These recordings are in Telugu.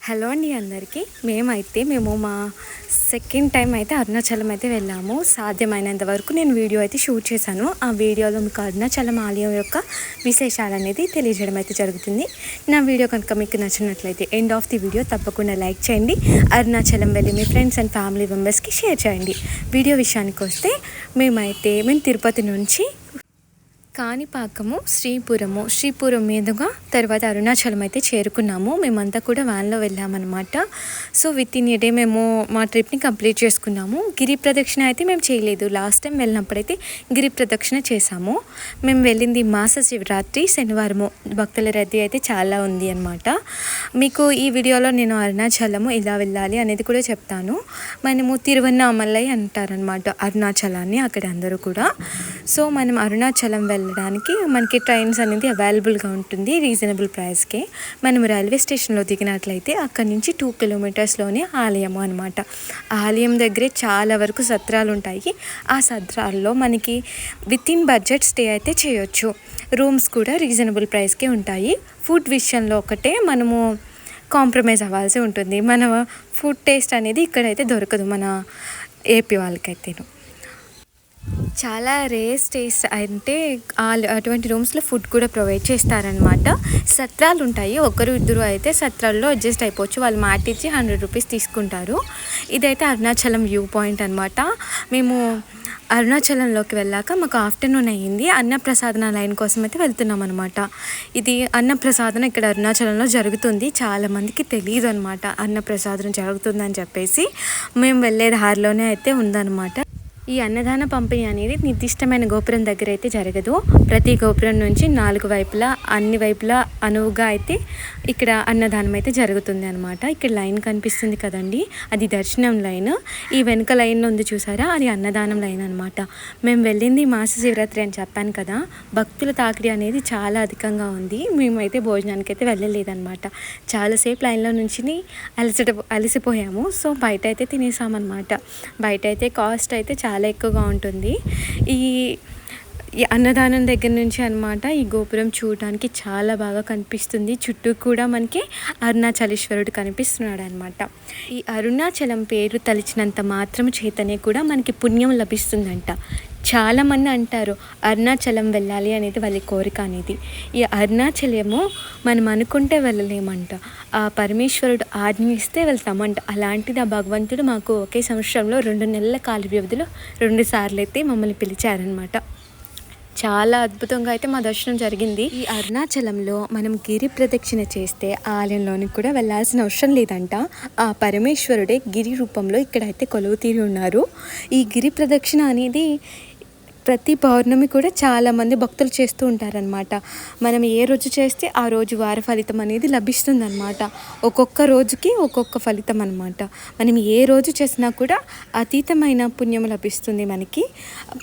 హలో అండి అందరికీ. మేము మా సెకండ్ టైం అయితే అరుణాచలం అయితే వెళ్ళాము. సాధ్యమైనంత వరకు నేను వీడియో అయితే షూట్ చేశాను. ఆ వీడియోలో మీకు అరుణాచలం ఆలయం యొక్క విశేషాలు అనేది తెలియజేయడం అయితే జరుగుతుంది. నా వీడియో కనుక మీకు నచ్చినట్లయితే ఎండ్ ఆఫ్ ది వీడియో తప్పకుండా లైక్ చేయండి. అరుణాచలం వెళ్ళి మీ ఫ్రెండ్స్ అండ్ ఫ్యామిలీ మెంబర్స్కి షేర్ చేయండి. వీడియో విషయానికి వస్తే మేము తిరుపతి నుంచి కాణిపాకము, శ్రీపురం మీదుగా తర్వాత అరుణాచలం అయితే చేరుకున్నాము. మేమంతా కూడా వ్యాన్లో వెళ్ళామన్నమాట. So with in a day మేము మా ట్రిప్ని కంప్లీట్ చేసుకున్నాము. గిరి ప్రదక్షిణ అయితే మేము చేయలేదు. లాస్ట్ టైం వెళ్ళినప్పుడైతే గిరి ప్రదక్షిణ చేసాము. మేము వెళ్ళింది మాస శివరాత్రి శనివారము. భక్తుల రద్దీ అయితే చాలా ఉంది అనమాట. మీకు ఈ వీడియోలో నేను అరుణాచలము ఎలా వెళ్ళాలి అనేది కూడా చెప్తాను. మనము తిరువన్నామలై అంటారనమాట అరుణాచలాన్ని అక్కడ అందరూ కూడా. సో మనం అరుణాచలం వెళ్ళడానికి మనకి ట్రైన్స్ అనేది అవైలబుల్గా ఉంటుంది రీజనబుల్ ప్రైస్కే. మనం రైల్వే స్టేషన్లో దిగినట్లయితే అక్కడి నుంచి 2 కిలోమీటర్స్లోనే ఆలయము అనమాట. ఆలయం దగ్గరే చాలా వరకు సత్రాలు ఉంటాయి. ఆ సత్రాల్లో మనకి విత్ ఇన్ బడ్జెట్ స్టే అయితే చేయొచ్చు. రూమ్స్ కూడా రీజనబుల్ ప్రైస్కే ఉంటాయి. ఫుడ్ విషయంలో ఒకటే మనము కాంప్రమైజ్ అవ్వాల్సి ఉంటుంది. మన ఫుడ్ టేస్ట్ అనేది ఇక్కడైతే దొరకదు మన ఏపీ వాళ్ళకైతేను. చాలా రేర్ స్టేస్ అంటే అటువంటి రూమ్స్లో ఫుడ్ కూడా ప్రొవైడ్ చేస్తారనమాట. సత్రాలు ఉంటాయి. ఒకరు ఇద్దరు అయితే సత్రాల్లో అడ్జస్ట్ అయిపోవచ్చు. వాళ్ళు మాట ఇచ్చి 100 రూపీస్ తీసుకుంటారు. ఇదైతే అరుణాచలం వ్యూ పాయింట్ అనమాట. మేము అరుణాచలంలోకి వెళ్ళాక మాకు ఆఫ్టర్నూన్ అయ్యింది. అన్నప్రసాదన లైన్ కోసం అయితే వెళ్తున్నాం అనమాట. ఇది అన్నప్రసాదన ఇక్కడ అరుణాచలంలో జరుగుతుంది. చాలామందికి తెలియదు అనమాట అన్నప్రసాదన జరుగుతుందని చెప్పేసి. మేము వెళ్ళే దారిలోనే అయితే ఉందన్నమాట. ఈ అన్నదాన పంపిణీ అనేది నిర్దిష్టమైన గోపురం దగ్గర అయితే జరగదు. ప్రతి గోపురం నుంచి 4 వైపులా అన్ని వైపులా అనువుగా అయితే ఇక్కడ అన్నదానం అయితే జరుగుతుంది అనమాట. ఇక్కడ లైన్ కనిపిస్తుంది కదండి, అది దర్శనం లైన్. ఈ వెనుక లైన్లో ఉంది చూసారా, అది అన్నదానం లైన్ అనమాట. మేము వెళ్ళింది మాస శివరాత్రి అని చెప్పాను కదా, భక్తుల తాకిడి అనేది చాలా అధికంగా ఉంది. మేమైతే భోజనానికి అయితే వెళ్ళలేదన్నమాట. చాలాసేపు లైన్లో నుంచి అలసిపోయాము. సో బయట అయితే తినేసామన్నమాట. బయట అయితే కాస్ట్ అయితే చాలా ఎక్కువగా ఉంటుంది. ఈ అన్నదానం దగ్గర నుంచి అనమాట ఈ గోపురం చూడడానికి చాలా బాగా కనిపిస్తుంది. చుట్టూ కూడా మనకి అరుణాచలేశ్వరుడు కనిపిస్తున్నాడు అనమాట. ఈ అరుణాచలం పేరు తలిచినంత మాత్రం చేతనే కూడా మనకి పుణ్యం లభిస్తుందంట. చాలామంది అంటారు అరుణాచలం వెళ్ళాలి అనేది వాళ్ళ కోరిక అనేది. ఈ అరుణాచలము మనం అనుకుంటే వెళ్ళలేమంట, ఆ పరమేశ్వరుడు ఆజ్ఞిస్తే వెళ్తామంట. అలాంటిది ఆ భగవంతుడు మాకు ఒకే సంవత్సరంలో 2 నెలల కాల వ్యవధిలో 2 సార్లు అయితే మమ్మల్ని పిలిచారనమాట. చాలా అద్భుతంగా అయితే మా దర్శనం జరిగింది. ఈ అరుణాచలంలో మనం గిరి ప్రదక్షిణ చేస్తే ఆలయంలోనికి కూడా వెళ్ళాల్సిన అవసరం లేదంట. ఆ పరమేశ్వరుడే గిరి రూపంలో ఇక్కడైతే కొలువు తీరి ఉన్నారు. ఈ గిరి ప్రదక్షిణ అనేది ప్రతి పౌర్ణమి కూడా చాలామంది భక్తులు చేస్తూ ఉంటారనమాట. మనం ఏ రోజు చేస్తే ఆ రోజు వార ఫలితం అనేది లభిస్తుంది అనమాట. ఒక్కొక్క రోజుకి ఒక్కొక్క ఫలితం అనమాట. మనం ఏ రోజు చేసినా కూడా అతీతమైన పుణ్యం లభిస్తుంది మనకి.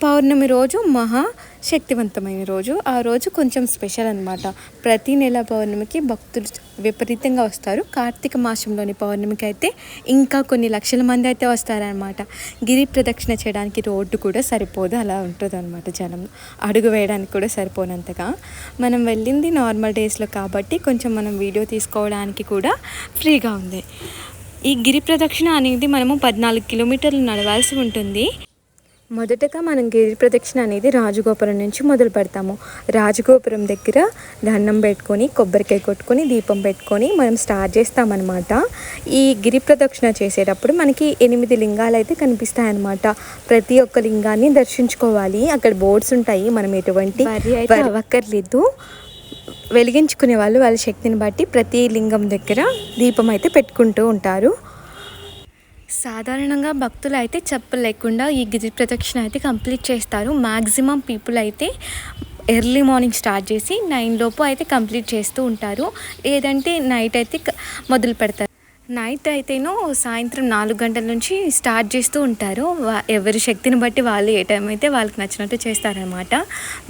పౌర్ణమి రోజు మహా శక్తివంతమైన రోజు. ఆ రోజు కొంచెం స్పెషల్ అనమాట. ప్రతి నెల పౌర్ణమికి భక్తులు విపరీతంగా వస్తారు. కార్తీక మాసంలోని పౌర్ణమికి అయితే ఇంకా కొన్ని లక్షల మంది అయితే వస్తారనమాట. గిరి ప్రదక్షిణ చేయడానికి రోడ్డు కూడా సరిపోదు, అలా ఉంటుంది అనమాట. జనం అడుగు వేయడానికి కూడా సరిపోనంతగా. మనం వెళ్ళింది నార్మల్ డేస్లో కాబట్టి కొంచెం మనం వీడియో తీసుకోవడానికి కూడా ఫ్రీగా ఉంది. ఈ గిరి ప్రదక్షిణ అనేది మనము 14 కిలోమీటర్లు నడవాల్సి ఉంటుంది. మొదటగా మనం గిరి ప్రదక్షిణ అనేది రాజగోపురం నుంచి మొదలు పెడతాము. రాజగోపురం దగ్గర దండం పెట్టుకొని కొబ్బరికాయ కొట్టుకొని దీపం పెట్టుకొని మనం స్టార్ట్ చేస్తామన్నమాట. ఈ గిరి ప్రదక్షిణ చేసేటప్పుడు మనకి 8 లింగాలు అయితే కనిపిస్తాయన్నమాట. ప్రతి ఒక్క లింగాన్ని దర్శించుకోవాలి. అక్కడ బోర్డ్స్ ఉంటాయి. మనం ఎటువంటి అయితే అవ్వక్కర్లేదు. వెలిగించుకునే వాళ్ళు వాళ్ళ శక్తిని బట్టి ప్రతి లింగం దగ్గర దీపం అయితే పెట్టుకుంటూ ఉంటారు. సాధారణంగా భక్తులు అయితే చెప్పులు లేకుండా ఈ గిరి ప్రదక్షిణ అయితే కంప్లీట్ చేస్తారు. మ్యాక్సిమం పీపుల్ అయితే ఎర్లీ మార్నింగ్ స్టార్ట్ చేసి 9 లోపు అయితే కంప్లీట్ చేస్తూ ఉంటారు. లేదంటే నైట్ అయితే మొదలు పెడతారు. నైట్ అయితేనో సాయంత్రం 4 గంటల నుంచి స్టార్ట్ చేస్తూ ఉంటారు. ఎవరి శక్తిని బట్టి వాళ్ళు ఏ టైం అయితే వాళ్ళకి నచ్చినట్టు చేస్తారనమాట.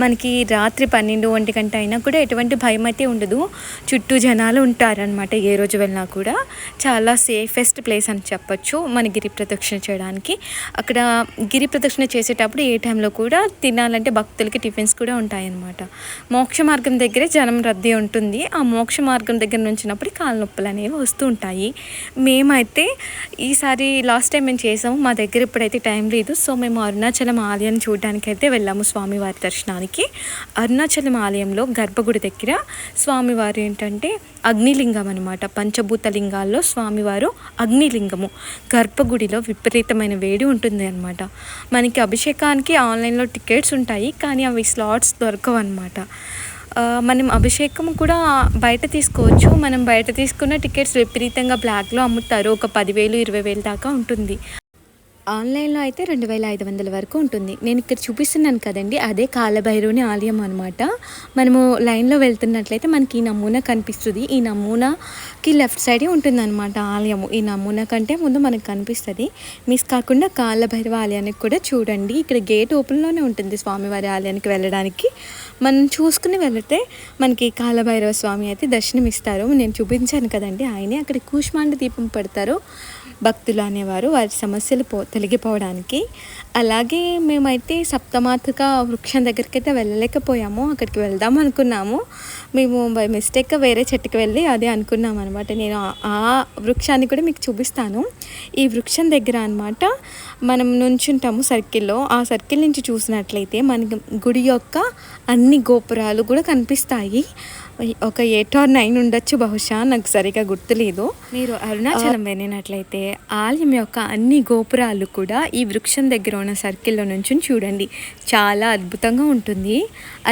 మనకి రాత్రి 12-1 గంట అయినా కూడా ఎటువంటి భయం అయితే ఉండదు. చుట్టూ జనాలు ఉంటారనమాట. ఏ రోజు వెళ్ళినా కూడా చాలా సేఫెస్ట్ ప్లేస్ అని చెప్పొచ్చు మన గిరి ప్రదక్షిణ చేయడానికి. అక్కడ గిరి ప్రదక్షిణ చేసేటప్పుడు ఏ టైంలో కూడా తినాలంటే భక్తులకి టిఫిన్స్ కూడా ఉంటాయన్నమాట. మోక్ష మార్గం దగ్గరే జనం రద్దీ ఉంటుంది. ఆ మోక్ష మార్గం దగ్గర నుంచినప్పుడు కాళ్ళ నొప్పులు అనేవి వస్తూ ఉంటాయి. మేమైతే ఈసారి లాస్ట్ టైం మేము చేసాము, మా దగ్గర ఇప్పుడైతే టైం లేదు. సో మేము అరుణాచలం ఆలయాన్ని చూడడానికి అయితే వెళ్ళాము స్వామివారి దర్శనానికి. అరుణాచలం ఆలయంలో గర్భగుడి దగ్గర స్వామివారు ఏంటంటే అగ్నిలింగం అనమాట. పంచభూత లింగాల్లో స్వామివారు అగ్నిలింగము. గర్భగుడిలో విపరీతమైన వేడి ఉంటుంది అనమాట. మనకి అభిషేకానికి ఆన్లైన్లో టికెట్స్ ఉంటాయి, కానీ అవి స్లాట్స్ దొరకవు అనమాట. మనం అభిషేకం కూడా బయట తీసుకోవచ్చు. మనం బయట తీసుకున్న టికెట్స్ విపరీతంగా బ్లాక్లో అమ్ముతారు. ఒక 10,000 20,000 దాకా ఉంటుంది. ఆన్లైన్లో అయితే 2,500 వరకు ఉంటుంది. నేను ఇక్కడ చూపిస్తున్నాను కదండి, అదే కాలభైరవుని ఆలయం అనమాట. మనము లైన్లో వెళ్తున్నట్లయితే మనకి ఈ నమూనా కనిపిస్తుంది. ఈ నమూనాకి లెఫ్ట్ సైడే ఉంటుందన్నమాట ఆలయము. ఈ నమూనా కంటే ముందు మనకు కనిపిస్తుంది. మిస్ కాకుండా కాలభైరవ ఆలయానికి కూడా చూడండి. ఇక్కడ గేట్ ఓపెన్లోనే ఉంటుంది స్వామివారి ఆలయానికి వెళ్ళడానికి. మనం చూసుకుని వెళితే మనకి కాలభైరవ స్వామి అయితే దర్శనమిస్తారు. నేను చూపించాను కదండి, ఆయనే అక్కడ కూష్మాండ దీపం పెడతారు భక్తులు అనేవారు, వారి సమస్యలు తొలగిపోవడానికి. అలాగే మేమైతే సప్తమాతృక వృక్షం దగ్గరికి అయితే వెళ్ళలేకపోయాము. అక్కడికి వెళ్దాం అనుకున్నాము. మేము బై మిస్టేక్గా వేరే చెట్టుకి వెళ్ళి అదే అనుకున్నాం అనమాట. నేను ఆ వృక్షాన్ని కూడా మీకు చూపిస్తాను. ఈ వృక్షం దగ్గర అనమాట మనం నుంచుంటాము సర్కిల్లో. ఆ సర్కిల్ నుంచి చూసినట్లయితే మనకి గుడి యొక్క అన్ని గోపురాలు కూడా కనిపిస్తాయి. ఒక 8 or 9 ఉండొచ్చు బహుశా, నాకు సరిగా గుర్తులేదు. మీరు అరుణాచలం వెళ్ళినట్లయితే ఆలయం యొక్క అన్ని గోపురాలు కూడా ఈ వృక్షం దగ్గర ఉన్న సర్కిల్లో నుంచి చూడండి, చాలా అద్భుతంగా ఉంటుంది.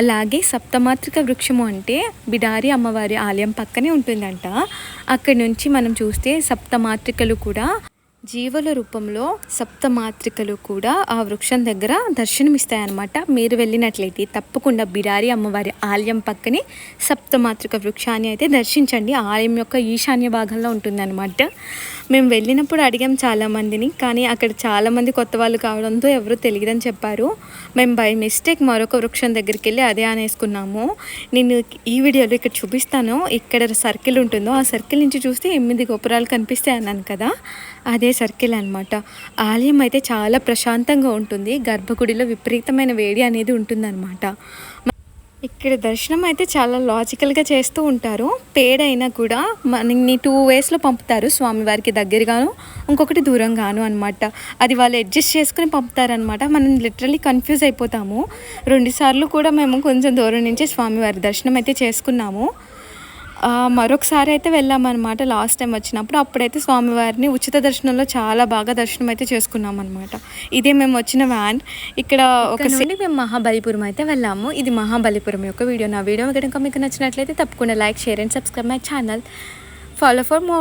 అలాగే సప్తమాతృక వృక్షము అంటే బిడారి అమ్మవారి ఆలయం పక్కనే ఉంటుందంట. అక్కడి నుంచి మనం చూస్తే సప్తమాతృకలు కూడా జీవుల రూపంలో సప్తమాతృకలు కూడా ఆ వృక్షం దగ్గర దర్శనమిస్తాయన్నమాట. మీరు వెళ్ళినట్లయితే తప్పకుండా బిడారి అమ్మవారి ఆలయం పక్కనే సప్తమాతృక వృక్షాన్ని అయితే దర్శించండి. ఆలయం యొక్క ఈశాన్య భాగంలో ఉంటుందన్నమాట. మేము వెళ్ళినప్పుడు అడిగాం చాలామందిని, కానీ అక్కడ చాలామంది కొత్త వాళ్ళు కావడంతో ఎవరు తెలియదని చెప్పారు. మేము బై మిస్టేక్ మరొక వృక్షం దగ్గరికి వెళ్ళి అదే అనేసుకున్నాము. నేను ఈ వీడియోలో ఇక్కడ చూపిస్తాను. ఇక్కడ సర్కిల్ ఉంటుందో ఆ సర్కిల్ నుంచి చూస్తే 8 గోపురాలు కనిపిస్తాయి అన్నాను కదా, అదే సర్కిల్ అనమాట. ఆలయం అయితే చాలా ప్రశాంతంగా ఉంటుంది. గర్భగుడిలో విపరీతమైన వేడి అనేది ఉంటుందన్నమాట. ఇక్కడ దర్శనం అయితే చాలా లాజికల్గా చేస్తూ ఉంటారు. పేడైనా కూడా మనని 2 waysలో పంపుతారు, స్వామివారికి దగ్గరగాను ఇంకొకటి దూరంగాను అనమాట. అది వాళ్ళు అడ్జస్ట్ చేసుకుని పంపుతారనమాట. మనం లిటరలీ కన్ఫ్యూజ్ అయిపోతాము. 2 సార్లు కూడా మేము కొంచెం దూరం నుంచి స్వామివారి దర్శనం అయితే చేసుకున్నాము. మరొకసారి అయితే వెళ్ళామన్నమాట లాస్ట్ టైం వచ్చినప్పుడు. అప్పుడైతే స్వామివారిని ఉచిత దర్శనంలో చాలా బాగా దర్శనం అయితే చేసుకున్నాం అనమాట. ఇదే మేము వచ్చిన వ్యాన్. ఇక్కడ మేము మహాబలిపురం అయితే వెళ్ళాము. ఇది మహాబలిపురం యొక్క వీడియో. నా వీడియో కనుక మీకు నచ్చినట్లయితే తప్పకుండా like, share and subscribe my channel. Follow for more.